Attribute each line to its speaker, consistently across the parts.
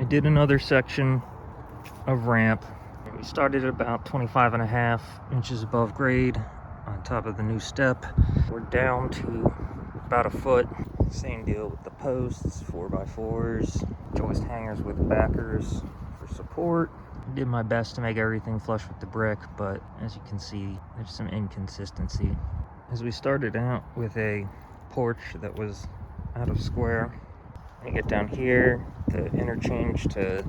Speaker 1: I did another section of ramp. We started at about 25.5 inches above grade on top of the new step. We're down to about a foot. Same deal with the posts, 4x4s, joist hangers with backers for support. I did my best to make everything flush with the brick, but as you can see, there's some inconsistency. As we started out with a porch that was out of square, I get down here, the interchange to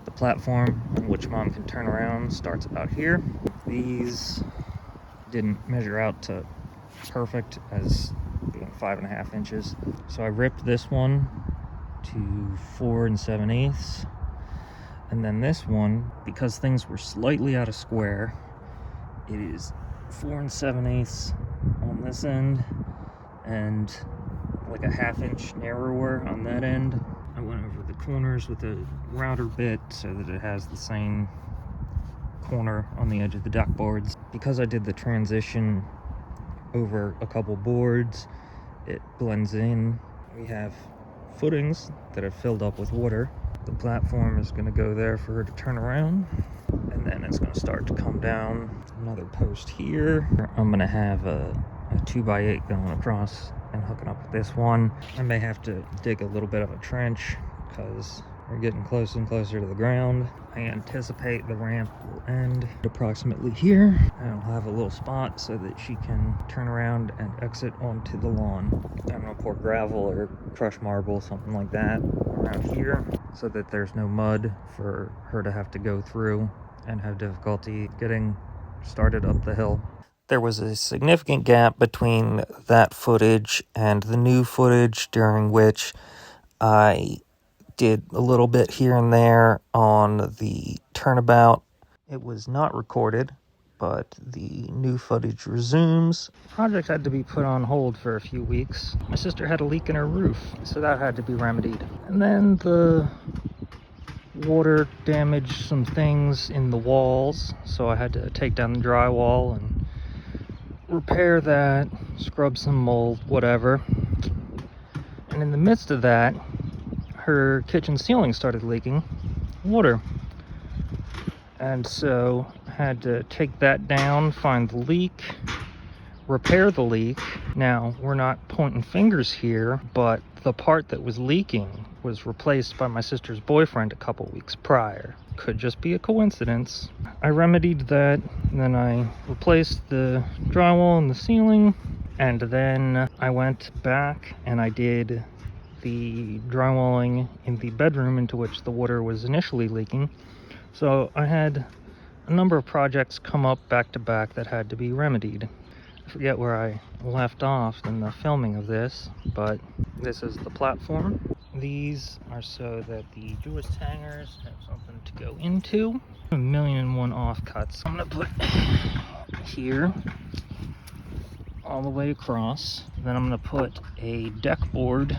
Speaker 1: the platform on which mom can turn around starts about here. These didn't measure out to perfect as being 5.5 inches. So I ripped this one to 4 7/8. And then this one, because things were slightly out of square, it is 4 7/8 on this end and like a 1/2 inch narrower on that end. I went over the corners with a router bit so that it has the same corner on the edge of the deck boards. Because I did the transition over a couple boards, it blends in. We have footings that have filled up with water. The platform is going to go there for her to turn around, and then it's going to start to come down. Another post here. I'm going to have a 2x8 going across and hooking up with this one. I may have to dig a little bit of a trench because we're getting closer and closer to the ground. I anticipate the ramp will end approximately here. I'll have a little spot so that she can turn around and exit onto the lawn. I'm gonna pour gravel or crushed marble, something like that, around here so that there's no mud for her to have to go through and have difficulty getting started up the hill. There was a significant gap between that footage and the new footage, during which I did a little bit here and there on the turnabout. It was not recorded, but the new footage resumes. The project had to be put on hold for a few weeks. My sister had a leak in her roof, so that had to be remedied. And then the water damaged some things in the walls, so I had to take down the drywall and repair that, scrub some mold, whatever. And in the midst of that, her kitchen ceiling started leaking water. And so I had to take that down, find the leak, repair the leak. Now, we're not pointing fingers here, but the part that was leaking was replaced by my sister's boyfriend a couple weeks prior. Could just be a coincidence. I remedied that, and then I replaced the drywall in the ceiling, and then I went back and I did the drywalling in the bedroom into which the water was initially leaking. So I had a number of projects come up back to back that had to be remedied. I forget where I left off in the filming of this, but this is the platform. These are so that the joist hangers have something to go into. 1,000,001 offcuts. I'm gonna put here all the way across. Then I'm gonna put a deck board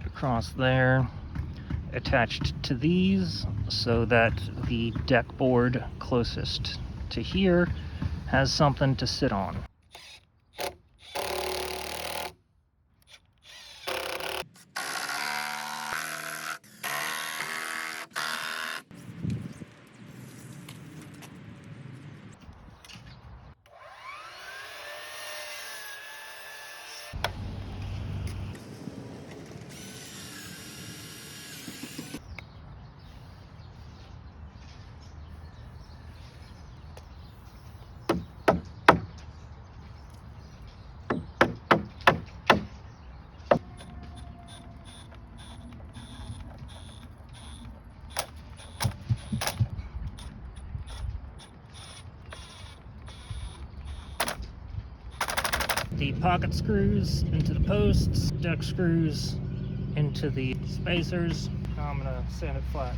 Speaker 1: across there attached to these so that the deck board closest to here has something to sit on. The pocket screws into the posts, deck screws into the spacers. Now I'm gonna sand it flat.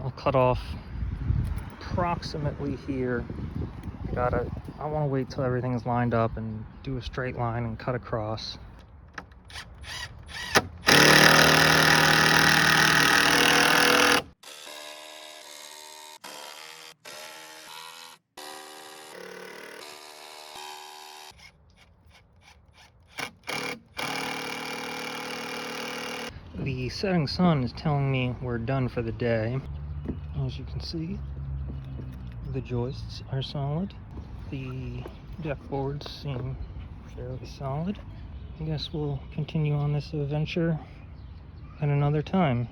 Speaker 1: I'll cut off approximately here. I want to wait till everything's lined up and do a straight line and cut across. The setting sun is telling me we're done for the day. As you can see, the joists are solid. The deck boards seem fairly solid. I guess we'll continue on this adventure at another time.